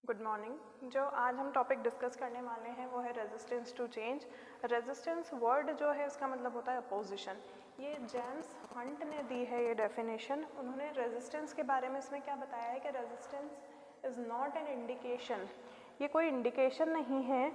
Good morning. जो आज हम टॉपिक डिस्कस करने वाले हैं वो है resistance to change. Resistance word जो है इसका मतलब होता है अपोजिशन। ये जेम्स हंट ने दी है ये डेफिनेशन। उन्होंने रेजिस्टेंस के बारे में इसमें क्या बताया है कि resistance is not an indication, ये कोई इंडिकेशन नहीं है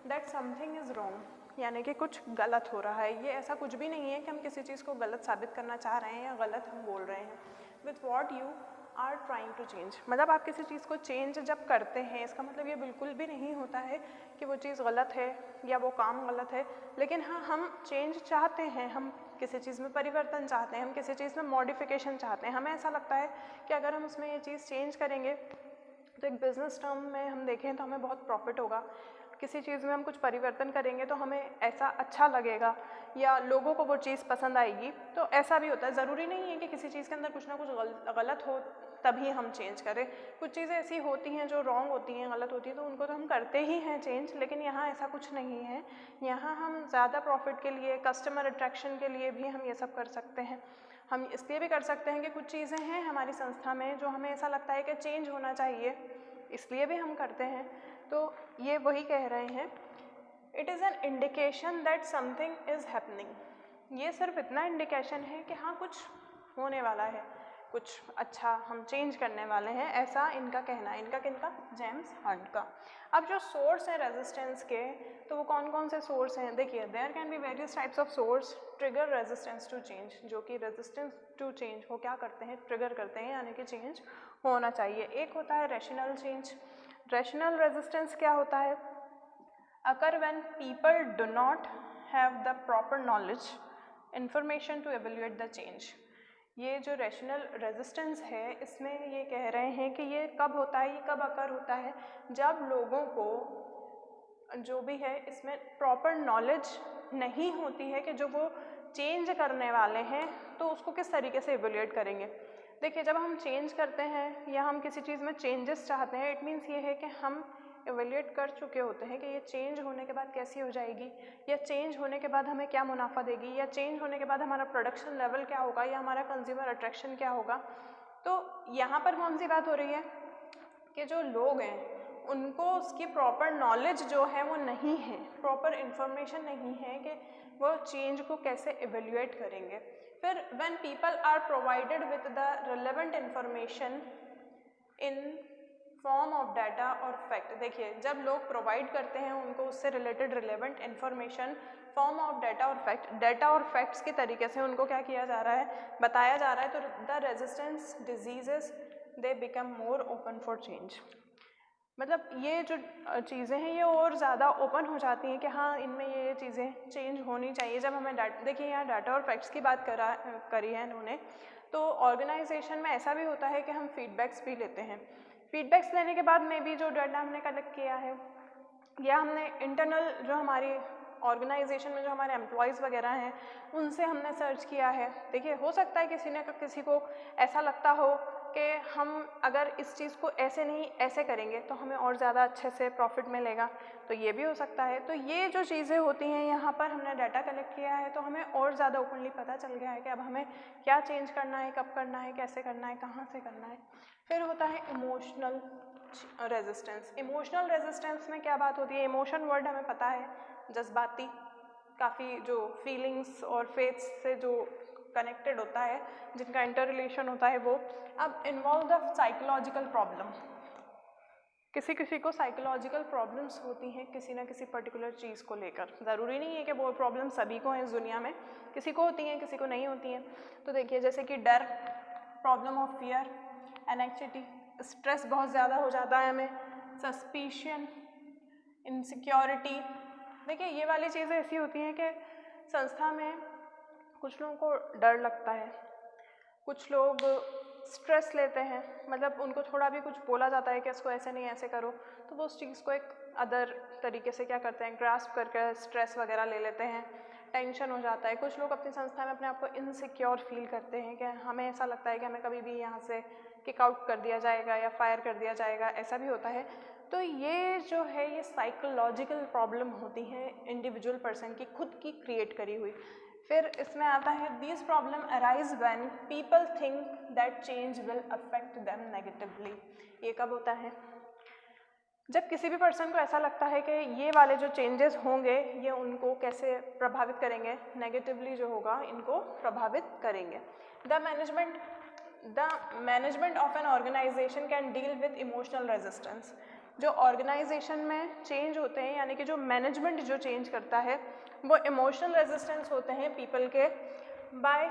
दैट समथिंग इज़ रॉन्ग, यानी कि कुछ गलत हो रहा है। ये ऐसा कुछ भी नहीं है कि हम किसी चीज़ को गलत साबित करना चाह रहे हैं या गलत हम बोल रहे हैं। With what you are trying to change, मतलब आप किसी चीज़ को चेंज जब करते हैं इसका मतलब ये बिल्कुल भी नहीं होता है कि वो चीज़ गलत है या वो काम गलत है। लेकिन हाँ, हम चेंज चाहते हैं, हम किसी चीज़ में परिवर्तन चाहते हैं, हम किसी चीज़ में मॉडिफिकेशन चाहते हैं। हमें ऐसा लगता है कि अगर हम उसमें ये चीज़ चेंज करेंगे तो एक बिज़नेस टर्म में हम देखें तो हमें बहुत प्रॉफिट होगा। किसी चीज़ में हम कुछ परिवर्तन करेंगे तो हमें ऐसा अच्छा लगेगा या लोगों को वो चीज़ पसंद आएगी। तो ऐसा भी होता है, ज़रूरी नहीं है कि किसी चीज़ के अंदर कुछ ना कुछ गलत हो तभी हम चेंज करें। कुछ चीज़ें ऐसी होती हैं जो रॉन्ग होती हैं, गलत होती हैं, तो उनको तो हम करते ही हैं चेंज। लेकिन यहाँ ऐसा कुछ नहीं है। यहाँ हम ज़्यादा प्रॉफिट के लिए, कस्टमर अट्रैक्शन के लिए भी हम ये सब कर सकते हैं। हम इसलिए भी कर सकते हैं कि कुछ चीज़ें हैं हमारी संस्था में जो हमें ऐसा लगता है कि चेंज होना चाहिए, इसलिए भी हम करते हैं। तो ये वही कह रहे हैं, it is an indication that something is happening. ये सिर्फ इतना इंडिकेशन है कि हाँ कुछ होने वाला है, कुछ अच्छा हम चेंज करने वाले हैं, ऐसा इनका कहना है। इनका किनका? जेम्स हंट का। अब जो सोर्स है रेजिस्टेंस के, तो वो कौन कौन से सोर्स हैं? देखिए, there can be various types of source trigger resistance to change, जो कि रेजिस्टेंस टू चेंज को क्या करते हैं? ट्रिगर करते हैं, यानी कि चेंज होना चाहिए। एक होता है रैशनल चेंज। रैशनल रेजिस्टेंस क्या होता है? Occur when people do not have the proper knowledge information to evaluate the change. ये जो रैशनल रेजिस्टेंस है, इसमें ये कह रहे हैं कि ये कब होता है, ये कब अकर होता है? जब लोगों को जो भी है इसमें प्रॉपर नॉलेज नहीं होती है कि जो वो चेंज करने वाले हैं तो उसको किस तरीके से एवेल्युएट करेंगे। देखिए, जब हम चेंज करते हैं या हम किसी चीज़ में चेंजेस चाहते हैं, इट मीन्स ये है कि हम एवेल्युएट कर चुके होते हैं कि ये चेंज होने के बाद कैसी हो जाएगी, या चेंज होने के बाद हमें क्या मुनाफा देगी, या चेंज होने के बाद हमारा प्रोडक्शन लेवल क्या होगा, या हमारा कंज्यूमर अट्रैक्शन क्या होगा। तो यहाँ पर कौन सी बात हो रही है कि जो लोग हैं उनको उसकी प्रॉपर नॉलेज जो है वो नहीं है, प्रॉपर इंफॉर्मेशन नहीं है कि वो चेंज को कैसे एवेल्युएट करेंगे। फिर when people are provided with the relevant information in form of data और फैक्ट। देखिए, जब लोग प्रोवाइड करते हैं उनको उससे related relevant information form of data और फैक्ट, डाटा और फैक्ट्स के तरीके से उनको क्या किया जा रहा है, बताया जा रहा है, तो the resistance diseases they become more open for change. मतलब ये जो चीज़ें हैं ये और ज़्यादा ओपन हो जाती हैं कि हाँ इनमें ये चीज़ें चेंज होनी चाहिए। जब हमें देखिए, यहाँ डाटा और फैक्ट्स की बात करी है इन्होंने, तो ऑर्गेनाइजेशन में ऐसा भी होता है कि हम फीडबैक्स भी लेते हैं। फीडबैक्स लेने के बाद में भी जो डाटा हमने कलेक्ट किया है या हमने इंटरनल जो हमारी ऑर्गेनाइजेशन में जो हमारे एम्प्लॉयज़ वगैरह हैं उनसे हमने सर्च किया है। देखिए, हो सकता है किसी को ऐसा लगता हो कि हम अगर इस चीज़ को ऐसे नहीं ऐसे करेंगे तो हमें और ज़्यादा अच्छे से प्रॉफिट मिलेगा, तो ये भी हो सकता है। तो ये जो चीज़ें होती हैं, यहाँ पर हमने डाटा कलेक्ट किया है तो हमें और ज़्यादा ओपनली पता चल गया है कि अब हमें क्या चेंज करना है, कब करना है, कैसे करना है, कहाँ से करना है। फिर होता है इमोशनल रेजिस्टेंस। इमोशनल रेजिस्टेंस में क्या बात होती है? इमोशन वर्ड हमें पता है, जज्बाती, काफ़ी जो फीलिंग्स और फेथ्स से जो कनेक्टेड होता है, जिनका इंटर रिलेशन होता है वो। अब इन्वॉल्व द साइकोलॉजिकल प्रॉब्लम। किसी किसी को साइकोलॉजिकल प्रॉब्लम्स होती हैं किसी ना किसी पर्टिकुलर चीज़ को लेकर। ज़रूरी नहीं है कि वो प्रॉब्लम सभी को है इस दुनिया में, किसी को होती हैं किसी को नहीं होती हैं। तो देखिए, जैसे कि डर, problem of fear, anxiety, stress बहुत ज़्यादा हो जाता है हमें, सस्पिशन, इनसिक्योरिटी। देखिए, ये वाली चीज़ें ऐसी होती हैं कि संस्था में कुछ लोगों को डर लगता है, कुछ लोग स्ट्रेस लेते हैं, मतलब उनको थोड़ा भी कुछ बोला जाता है कि इसको ऐसे नहीं ऐसे करो, तो वो उस चीज़ को एक अदर तरीके से क्या करते हैं, ग्रास्प करके स्ट्रेस वगैरह ले लेते हैं, टेंशन हो जाता है। कुछ लोग अपनी संस्था में अपने आप को इनसिक्योर फील करते हैं कि हमें ऐसा लगता है कि हमें कभी भी यहाँ से किक आउट कर दिया जाएगा या फायर कर दिया जाएगा, ऐसा भी होता है। तो ये जो है ये साइकोलॉजिकल प्रॉब्लम होती हैं इंडिविजुअल पर्सन की, खुद की क्रिएट करी हुई। फिर इसमें आता है these problem arise when people think that change will affect them negatively. ये कब होता है? जब किसी भी पर्सन को ऐसा लगता है कि ये वाले जो चेंजेस होंगे ये उनको कैसे प्रभावित करेंगे, नेगेटिवली जो होगा इनको प्रभावित करेंगे। The management of an organization can deal with emotional resistance. जो ऑर्गेनाइजेशन में चेंज होते हैं यानी कि जो मैनेजमेंट जो चेंज करता है वो इमोशनल रेजिस्टेंस होते हैं पीपल के, by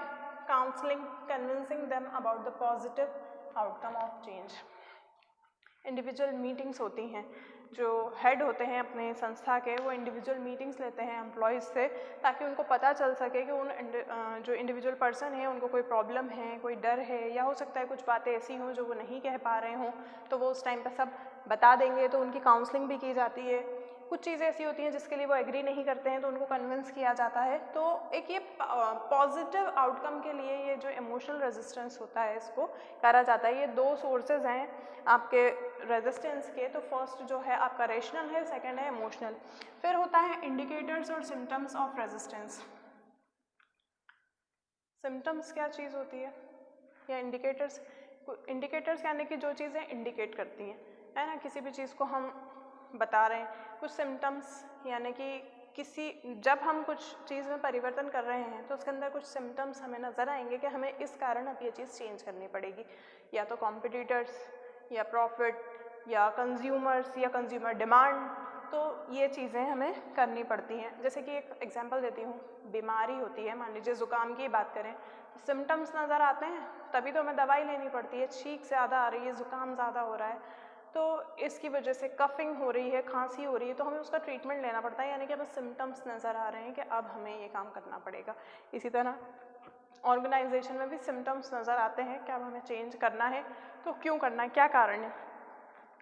counselling convincing them about the positive outcome of change. Individual meetings होती हैं, जो हेड होते हैं अपने संस्था के वो इंडिविजुअल मीटिंग्स लेते हैं एम्प्लॉयज़ से ताकि उनको पता चल सके कि उन जो इंडिविजुअल पर्सन है उनको कोई प्रॉब्लम है, कोई डर है, या हो सकता है कुछ बातें ऐसी हों जो वो नहीं कह पा रहे हों, तो वो उस टाइम पे सब बता देंगे, तो उनकी काउंसलिंग भी की जाती है। कुछ चीज़ें ऐसी होती हैं जिसके लिए वो एग्री नहीं करते हैं तो उनको कन्विंस किया जाता है। तो एक ये पॉजिटिव आउटकम के लिए ये जो इमोशनल रेजिस्टेंस होता है इसको करा जाता है। ये दो सोर्सेज हैं आपके रेजिस्टेंस के। तो फर्स्ट जो है आपका रेशनल है, सेकंड है इमोशनल। फिर होता है इंडिकेटर्स और सिम्टम्स ऑफ रेजिस्टेंस। सिम्टम्स क्या चीज़ होती है या इंडिकेटर्स? इंडिकेटर्स यानी कि जो चीज़ें इंडिकेट करती हैं, है ना, किसी भी चीज़ को हम बता रहे हैं। कुछ सिम्टम्स यानी कि जब हम कुछ चीज़ में परिवर्तन कर रहे हैं तो उसके अंदर कुछ सिम्टम्स हमें नज़र आएंगे कि हमें इस कारण अब ये चीज़ चेंज करनी पड़ेगी, या तो कॉम्पिटिटर्स या प्रॉफिट या कंज्यूमर्स या कंज्यूमर डिमांड। तो ये चीज़ें हमें करनी पड़ती हैं। जैसे कि एक एग्जांपल देती हूँ, बीमारी होती है, मान लीजिए ज़ुकाम की बात करें, तो सिम्टम्स नज़र आते हैं तभी तो हमें दवाई लेनी पड़ती है। छींक ज़्यादा आ रही है, ज़ुकाम ज़्यादा हो रहा है, तो इसकी वजह से कफिंग हो रही है, खांसी हो रही है, तो हमें उसका ट्रीटमेंट लेना पड़ता है, यानी कि हमें सिम्टम्स नज़र आ रहे हैं कि अब हमें ये काम करना पड़ेगा। इसी तरह ऑर्गेनाइजेशन में भी सिम्टम्स नज़र आते हैं कि अब हमें चेंज करना है, तो क्यों करना है, क्या कारण है,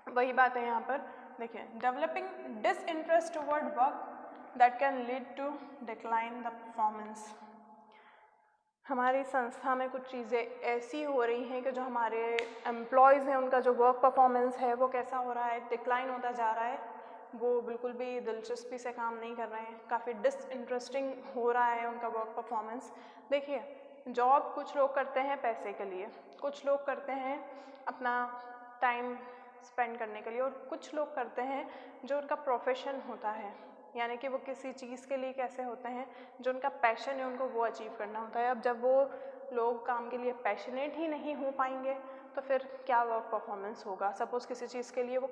वही बात है यहाँ पर। देखिए, developing disinterest toward work that can lead to decline the performance. हमारी संस्था में कुछ चीज़ें ऐसी हो रही हैं कि जो हमारे एम्प्लॉयज़ हैं उनका जो वर्क परफॉर्मेंस है वो कैसा हो रहा है, डिक्लाइन होता जा रहा है। वो बिल्कुल भी दिलचस्पी से काम नहीं कर रहे हैं, काफ़ी डिसइंटरेस्टिंग हो रहा है उनका वर्क परफॉर्मेंस। देखिए, जॉब कुछ लोग करते हैं पैसे के लिए, कुछ लोग करते हैं अपना टाइम स्पेंड करने के लिए, और कुछ लोग करते हैं जो उनका प्रोफेशन होता है, यानी कि वो किसी चीज़ के लिए कैसे होते हैं, जो उनका पैशन है उनको वो अचीव करना होता है। अब जब वो लोग काम के लिए पैशनेट ही नहीं हो पाएंगे तो फिर क्या वर्क परफॉर्मेंस होगा। सपोज़ किसी चीज़ के लिए वो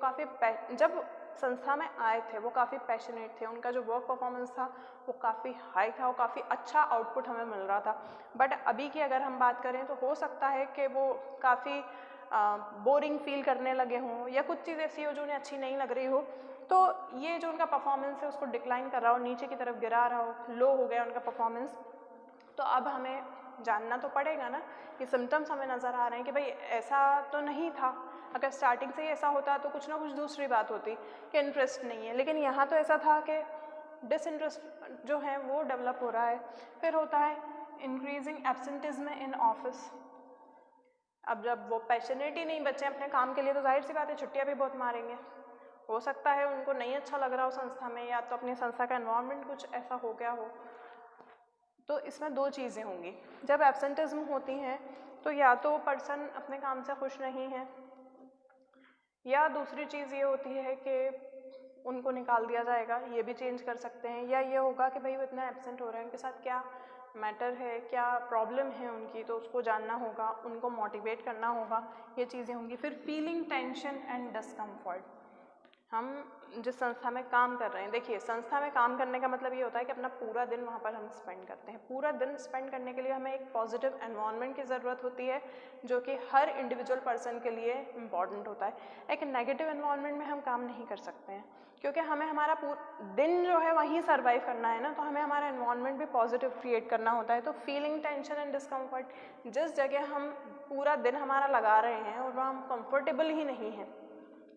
जब संस्था में आए थे वो काफ़ी पैशनेट थे, उनका जो वर्क परफॉर्मेंस था वो काफ़ी हाई था, वो काफ़ी अच्छा आउटपुट हमें मिल रहा था। बट अभी की अगर हम बात करें तो हो सकता है कि वो काफ़ी बोरिंग फील करने लगे हों, या कुछ चीज़ ऐसी हो जो उन्हें अच्छी नहीं लग रही हो, तो ये जो उनका परफॉर्मेंस है उसको डिक्लाइन कर रहा हो, नीचे की तरफ गिरा रहा हो, लो हो गया उनका परफॉर्मेंस। तो अब हमें जानना तो पड़ेगा ना, ये सिम्टम्स हमें नज़र आ रहे हैं कि भाई ऐसा तो नहीं था, अगर स्टार्टिंग से ही ऐसा होता तो कुछ ना कुछ दूसरी बात होती कि इंटरेस्ट नहीं है, लेकिन यहाँ तो ऐसा था कि डिसइंटरेस्ट जो है वो डेवलप हो रहा है। फिर होता है इंक्रीजिंग एब्सेंटिज्म इन ऑफिस। अब जब वो पैशनेट ही नहीं बच्चे अपने काम के लिए तो जाहिर सी बात है छुट्टियाँ भी बहुत मारेंगे। हो सकता है उनको नहीं अच्छा लग रहा हो संस्था में, या तो अपनी संस्था का एनवायरनमेंट कुछ ऐसा हो गया हो। तो इसमें दो चीज़ें होंगी, जब एब्सेंटिज्म होती हैं तो या तो पर्सन अपने काम से खुश नहीं है, या दूसरी चीज़ ये होती है कि उनको निकाल दिया जाएगा, ये भी चेंज कर सकते हैं। या ये होगा कि भाई वो इतना एब्सेंट हो रहे हैं, उनके साथ क्या मैटर है, क्या प्रॉब्लम है उनकी, तो उसको जानना होगा, उनको मोटिवेट करना होगा, ये चीज़ें होंगी। फिर फीलिंग टेंशन एंड डिस्कम्फर्ट। हम जिस संस्था में काम कर रहे हैं, देखिए संस्था में काम करने का मतलब ये होता है कि अपना पूरा दिन वहाँ पर हम स्पेंड करते हैं। पूरा दिन स्पेंड करने के लिए हमें एक पॉजिटिव एनवायरनमेंट की ज़रूरत होती है जो कि हर इंडिविजुअल पर्सन के लिए इम्पॉर्टेंट होता है। एक नेगेटिव एनवायरनमेंट में हम काम नहीं कर सकते हैं, क्योंकि हमें हमारा पूरा दिन जो है वहीं सर्वाइव करना है ना, तो हमें हमारा एनवायरनमेंट भी पॉजिटिव क्रिएट करना होता है। तो फीलिंग टेंशन एंड डिस्कम्फर्ट, जिस जगह हम पूरा दिन हमारा लगा रहे हैं और वहाँ हम कंफर्टेबल ही नहीं हैं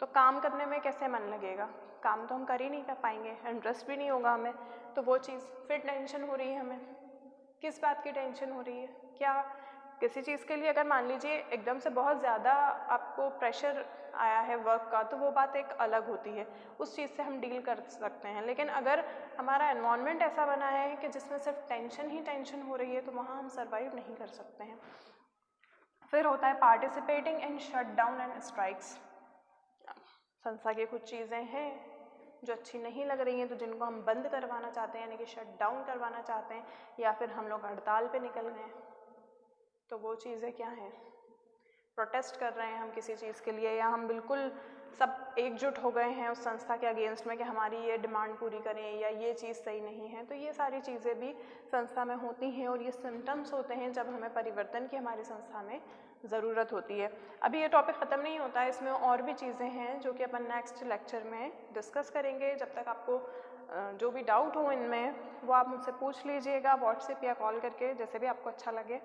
तो काम करने में कैसे मन लगेगा, काम तो हम कर ही नहीं कर पाएंगे, इंटरेस्ट भी नहीं होगा हमें। तो वो चीज़, फिर टेंशन हो रही है हमें, किस बात की टेंशन हो रही है, क्या किसी चीज़ के लिए अगर मान लीजिए एकदम से बहुत ज़्यादा आपको प्रेशर आया है वर्क का, तो वो बात एक अलग होती है, उस चीज़ से हम डील कर सकते हैं। लेकिन अगर हमारा एनवायरनमेंट ऐसा बना है कि जिसमें सिर्फ टेंशन ही टेंशन हो रही है तो वहाँ हम सर्वाइव नहीं कर सकते हैं। फिर होता है participating in shut down and strikes. संस्था की कुछ चीज़ें हैं जो अच्छी नहीं लग रही हैं, तो जिनको हम बंद करवाना चाहते हैं, यानी कि शट डाउन करवाना चाहते हैं, या फिर हम लोग हड़ताल पे निकल गए। तो वो चीज़ें क्या हैं, प्रोटेस्ट कर रहे हैं हम किसी चीज़ के लिए, या हम बिल्कुल सब एकजुट हो गए हैं उस संस्था के अगेंस्ट में कि हमारी ये डिमांड पूरी करें या ये चीज़ सही नहीं है। तो ये सारी चीज़ें भी संस्था में होती हैं और ये सिम्टम्स होते हैं जब हमें परिवर्तन की हमारी संस्था में ज़रूरत होती है। अभी ये टॉपिक ख़त्म नहीं होता है, इसमें और भी चीज़ें हैं जो कि अपन नेक्स्ट लेक्चर में डिस्कस करेंगे। जब तक आपको जो भी डाउट हो इनमें वो आप मुझसे पूछ लीजिएगा व्हाट्सएप या कॉल करके, जैसे भी आपको अच्छा लगे।